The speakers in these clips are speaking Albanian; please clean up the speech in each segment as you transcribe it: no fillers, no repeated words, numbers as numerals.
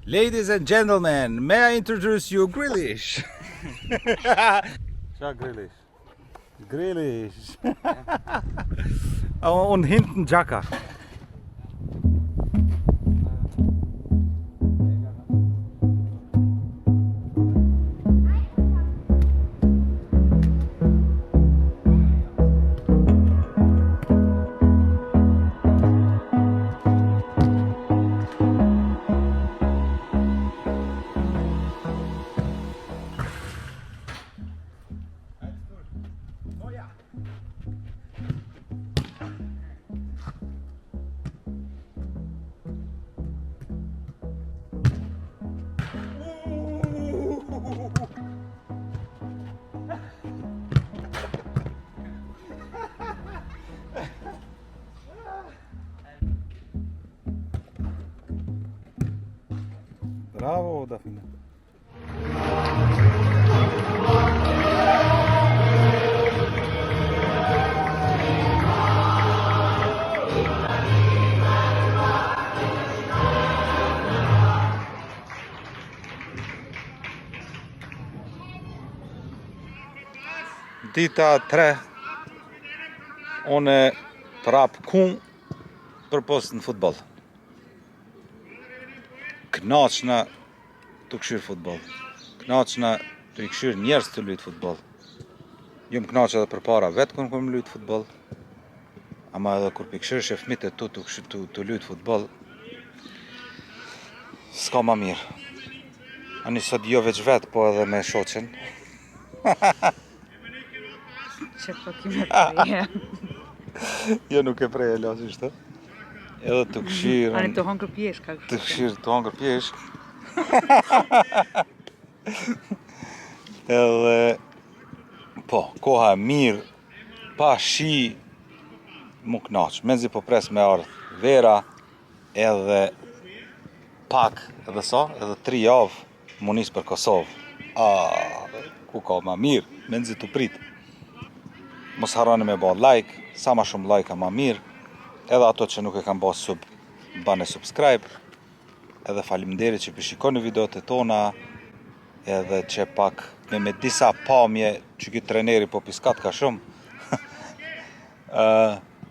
Ladies and gentlemen, may I introduce you Grealish? Qa Grealish? Grealish. Unë hintë në gjaka. Bravo, Dafina. Dita 3, unë prap kun për post në futbol. Knaqna të këshirë futbol. Knaqna të i këshirë njerës të lujtë futbol. Jo më knaq edhe për para vetë kërë më lujtë futbol, ama edhe kur për këshirë që fmit e tu të lujtë futbol, s'ka ma mirë. Ani sot jo veç vetë, po edhe me shoqen. Që po kime preje. Jo nuk e preje lasishtë. Edhe të këshirë... Ani të hongër pjesh, ka kështu. Të këshirë të hongër pjesh. Edhe... Po, koha e mirë, pa shi, mu knaq. Menzi po pres me ardhë vera, edhe pak, edhe sa, edhe 3 javë, mu nisë për Kosovë. Ku ka ma mirë, menzi të pritë. Mos harroni me ba like, sa ma shumë like a ma mirë. Edhe ato që nuk e kanë ba sub, bane subscribe. Edhe faleminderit që përshikoni videot e tona. Edhe që pak me disa pamje që këtë treneri po piskat ka shumë.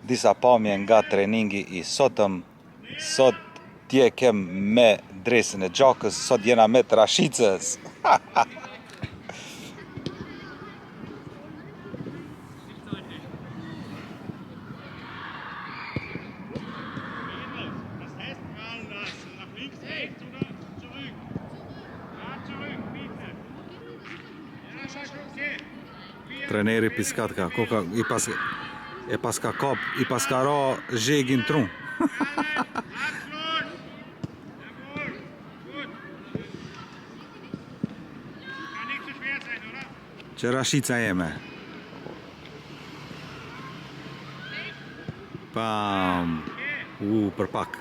Disa pamje nga treningi i sotëm. Sot tje kem me dresin e gjakës, sot jena me trashicës. Treneri piskatka, koka i paska kop, i paska ra zhegin trun. Që rashica jeme. Pam. Për pak.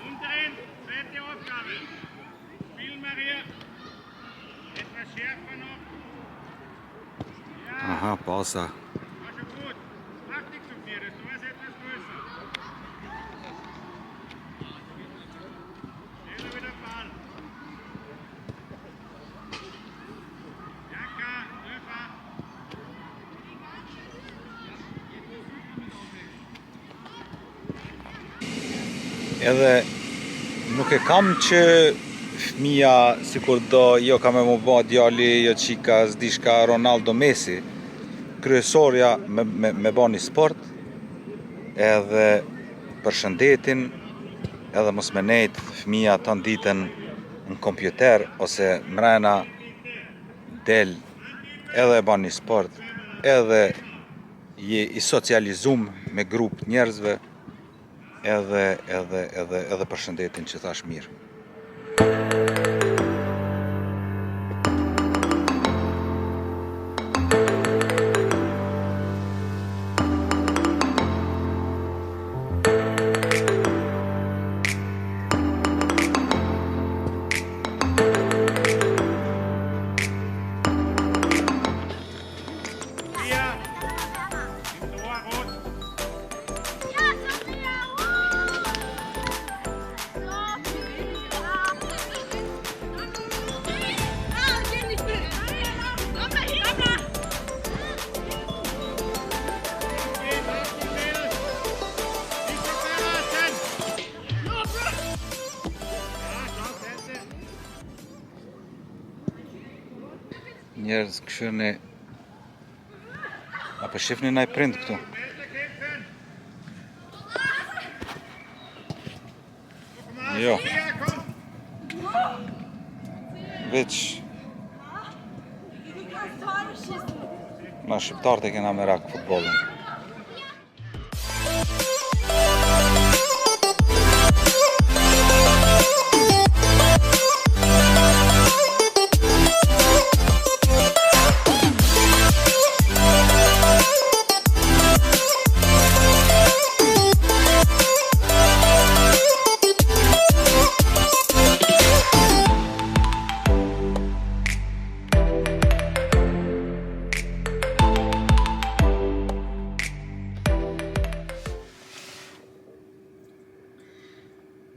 Aha, pasa. Edhe nuk e kam që fëmija si kur do, jo ka me mu ba djali, jo qika, zdishka Ronaldo Messi. Kryesorja me ba një sport, edhe për shëndetin, edhe mos me nejt fëmija të ditën në kompjuter, ose mrena del edhe e ba një sport, edhe je i socializum me grup njerëzve, edhe për shëndetin që thash mirë. Njerëz këshirni. Apo shifni naj prind këtu. Jo. Veç ma shqiptarët e kena merak futbollin.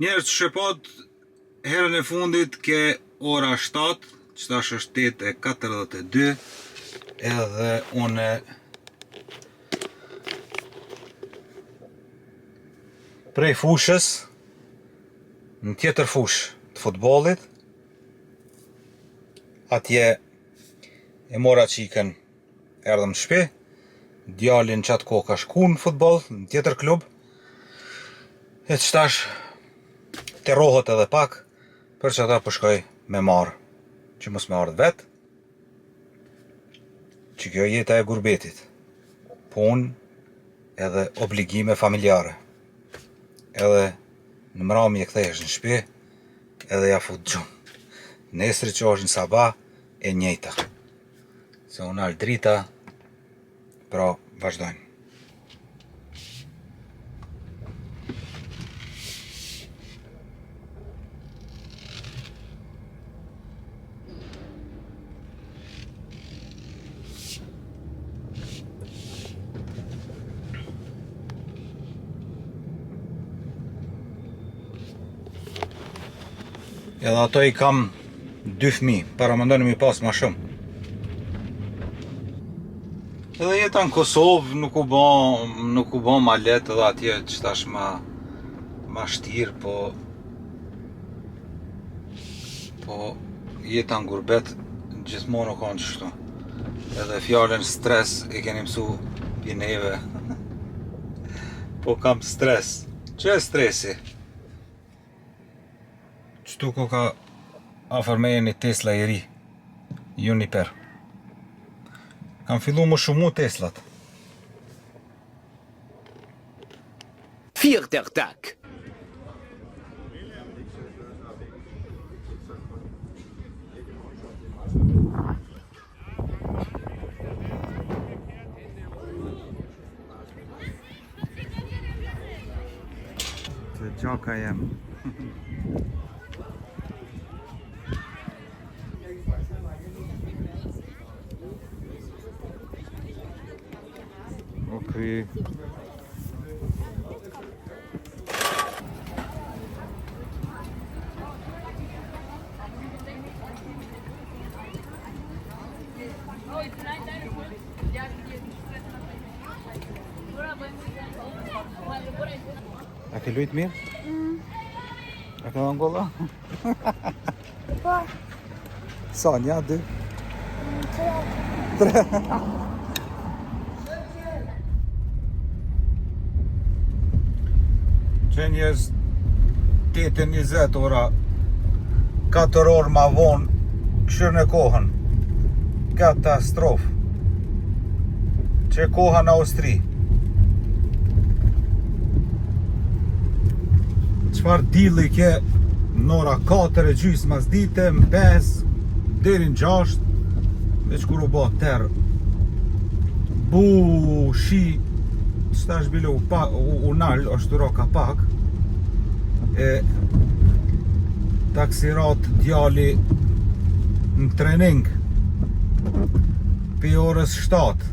Njerëz të shqepot, herën e fundit ke ora 7, që tash është 8:42, edhe une prej fushës në tjetër fushë të futbollit, atje e mora qikën, erdhëm në shtëpi, djalin qatë kohë ka shku në futboll, në tjetër klub, e që tash të rohët edhe pak, për që ata përshkoj me marë, që mos me ardhë vetë, që kjo jeta e gurbetit, punë edhe obligime familjare, edhe në mrami e kthehesh në shtëpi, edhe ja fut gjumë, nesri që është në sabah e njejta, se unë alë drita, pra vazhdojnë. Edhe ato i kam 2 fëmijë, para mendoni mi pas ma shumë. Edhe jeta në Kosovë nuk u bë ma lehtë edhe atje që tash ma shtirë, po jeta në gurbet gjithmonë u kanë kështu. Edhe fjalën stres e keni mësu pi neve. Po kam stres. Që e stresi? Qëtu ko ka afer me një Tesla i ri, Juniper. Kam fillu më shumu Teslat. Viertertak. Të gjaka jem. Okej. A ke lujt mirë? A ke dhënë golla? Po, Sa, 1, 2? 3. Që njerëz 8:20 ora 4 orë ma vonë këshirë në kohën. Katastrofë. Që koha në Austri. Qfar dilli ke në ora 4:30 mas dite, më 5 deri në 6, veç kur u bo terë. Bu, shi, qëta është bile u nalë, është të roka pak, e taksirat djali në trening, për orës 7.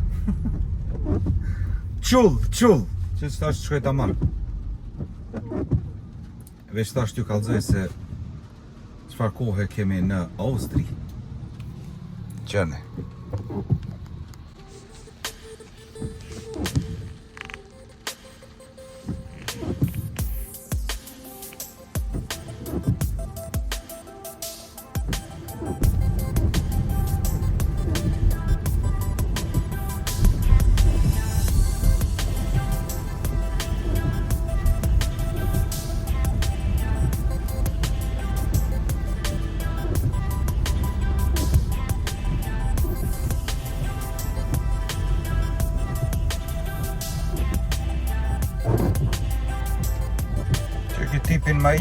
Qull, që qëta është shkoj ta marë. Veç ta është ju kalzoj se qëfar kohë kemi në Austri. Qëne.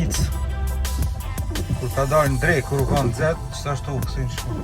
ic. Kur ka dalë në drejt, kur u ka nxet, ç'ashtu u kthin shkon.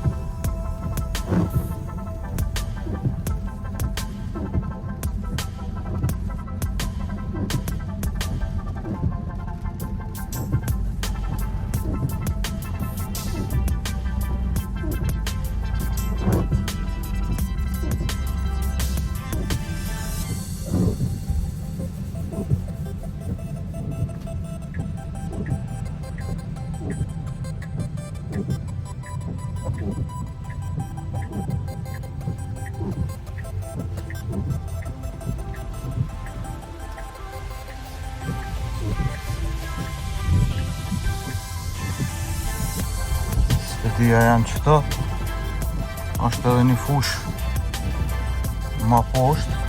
Dia janë qëto, është edhe një fush ma poshtë.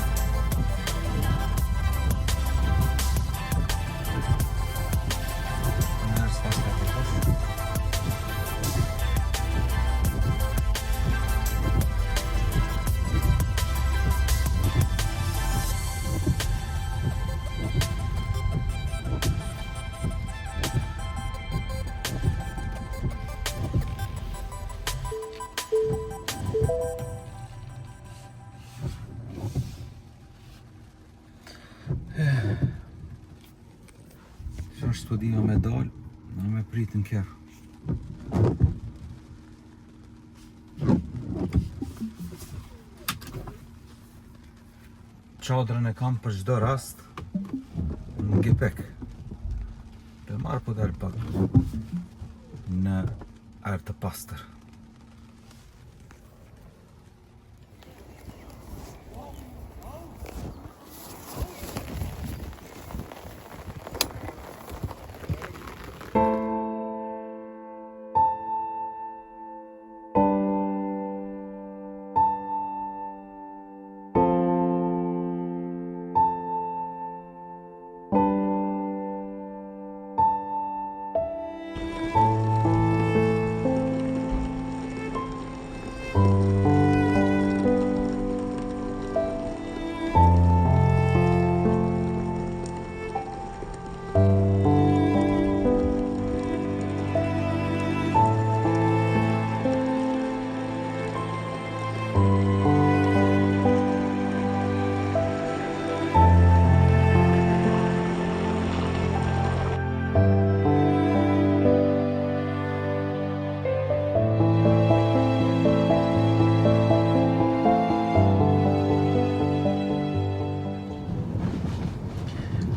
Që është studia me dalë, në me pritë në kjerë. Qadrën e kam për çdo rast në gepek. Të marrë po dalë pak në erë të pastër.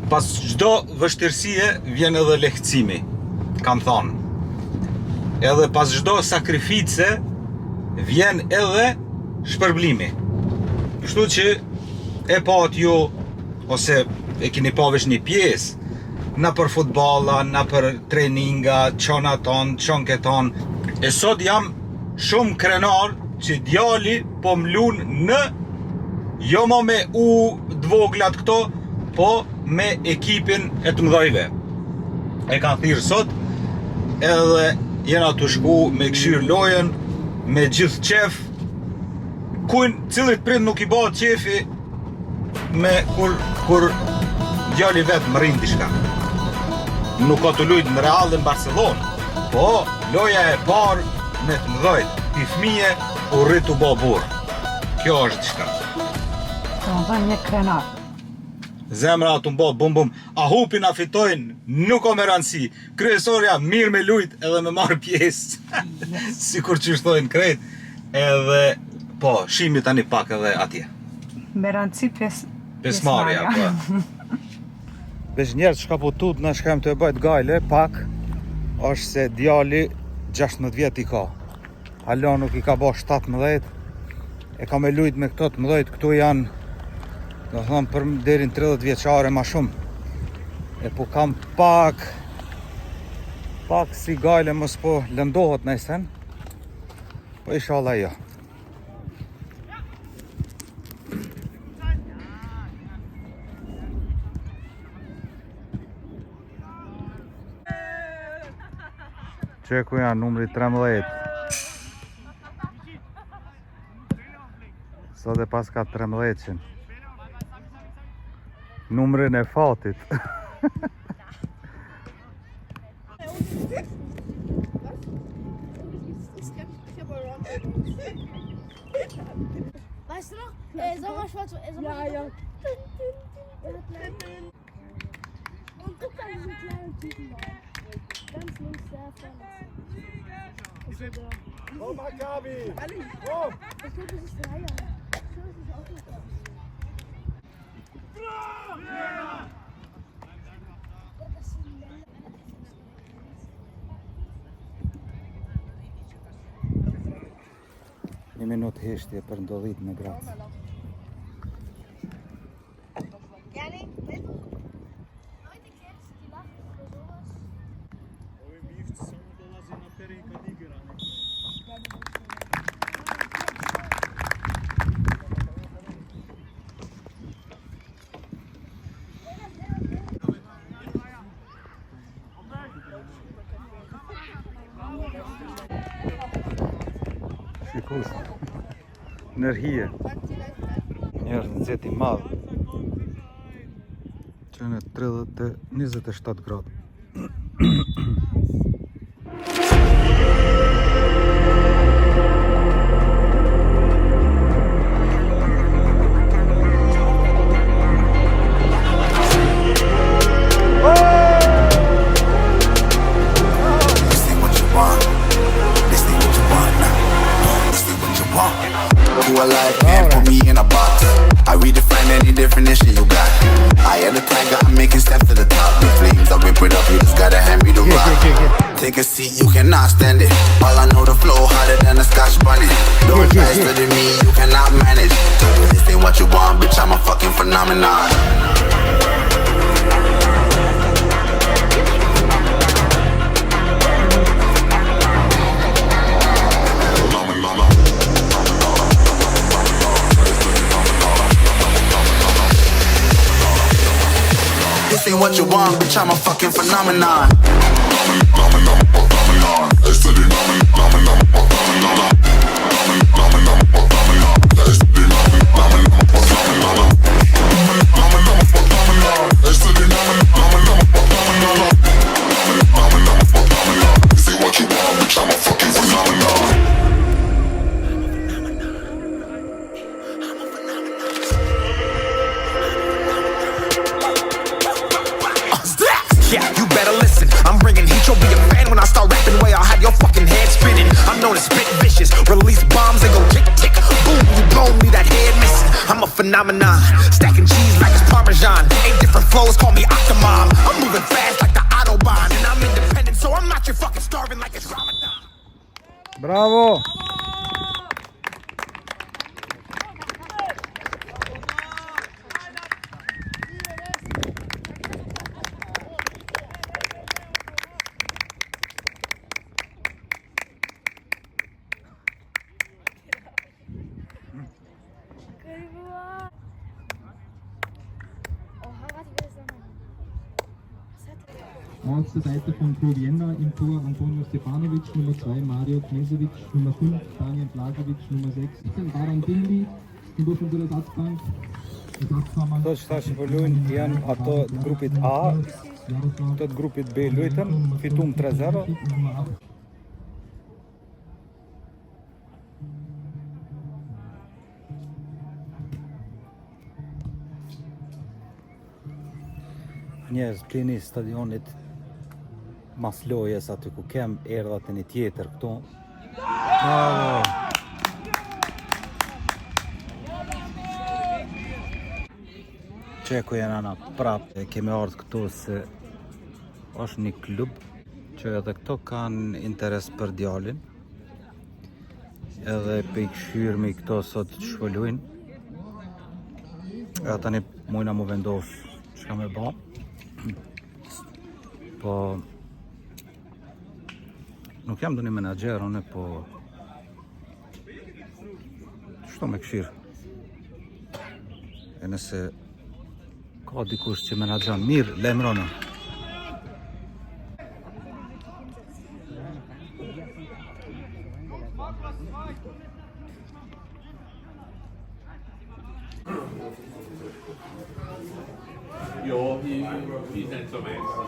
Pas çdo vështirësie vjen edhe lehtësimi, kam thonë. Edhe pas çdo sakrifice vjen edhe shpërblimi. Kështu që e pat ju, ose e keni pa vesh një pjesë, na për futbolla, na për treninga, çona ton, çonke ton. E sot jam shumë krenar që djali po mlun në, jo më me u dvoglat këto, po me ekipin e të mdhajve. E kanë thirë sot, edhe jena të shku me këshirë lojen, me gjithë qef, cilit prind nuk i bëhet qefi me kur djali vetë më rinë diçka. Nuk ka të lujtë në Real dhe në Barcelonë, po loja e parë me të mdhajt, i fmije u rritu bo burë. Kjo është diçka. Të më dhënë një krenar. Zemra atë mbo, bum bum, a hupin a fitojnë, nuk o me rëndësi. Kryesorja mirë me lujt edhe me marrë pjesë. Yes. Si kur që shtojnë krejt. Edhe, po, shimi tani pak edhe atje. Me rëndësi pjesmarja, po. Veç njerë që ka po tut në shkem të e bëjt gajle, pak, është se djali 16 vjet i ka. Hala nuk i ka bo 17, e ka me lujt me këto 18, këtu janë, do thëmë për derin 30 vjeqare ma shumë. E po kam pak si gajle mos po lëndohet nëjsen. Po inshallah jo. Qeku janë numri 13. Sot e pas ka 13-qin. Numrin e fatit. Ich hab Weißt du noch? Sommerschwarz. Ja. Und guck da diesen kleinen Typen da. Ganz links der vorne. Komm, Maccabi! Komm! Ich glaube, das ist Dreier. Ich glaube, das ist auch nicht da. Një minutë heshtje për ndodhit në Graz. Yani, Leute, kennst du die Lachen oder sowas? Ovi bivci samo dolazi na teren kad igra. Shikus, nërhije, njerë në zeti madhë, që në 27 gradë. Who alive can't put me in a box. I redefine any definition you got. I am the tiger, I'm making steps to the top. The flames, I whip it up, you just gotta hand me the rock. Take a seat, you cannot stand it. All I know, the flow harder than a Scotch bonnet. Don't try studying me, you cannot manage. This ain't what you want, bitch, I'm a fucking phenomenon. This ain't what you want, bitch, I'm a fucking phenomenon. Yeah, you better listen. I'm bringing heat, you'll be a fan when I start rapping. Way I'll have your fucking head spinning. I'm known as spit vicious, release bombs and go tick tick. Boom, you blow me, that head missing. I'm a phenomenon, stacking cheese like it's Parmesan. 8 different flows, call me Octomom. I'm moving fast like the Autobahn, and I'm independent, so I'm not your fucking starving like it's Ramadan. Bravo! Auf der Seite von Provienna im Tor Antonio Stefanovic, Nummer 2 Mario Knežević, Nummer 5 Daniel Blažević, Nummer 6 Baran Dindi, im Durchschnitt der Ersatzbank. Këto që tash po luajnë janë ato të grupit A, këto të grupit B luajtën, fitum 3-0. Njerëz plini stadionit mas lojës aty ku kem erdhat e një tjetër këtu. Bravo! Qeku janë ana prap, kemi ardhur këtu se është një klub që edhe këto kanë interes për djalin. Edhe pe i këshyrmi këto sot shpëlujnë. Edhe tani mujna mu vendos çka me ba. Po nuk jam do një menaxher unë, po çto me këshirë. E nëse ka dikush që menaxhon mirë, lajmërona. Jo, i senso messo.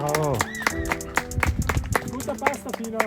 Bravo. Guter Pass, Tina.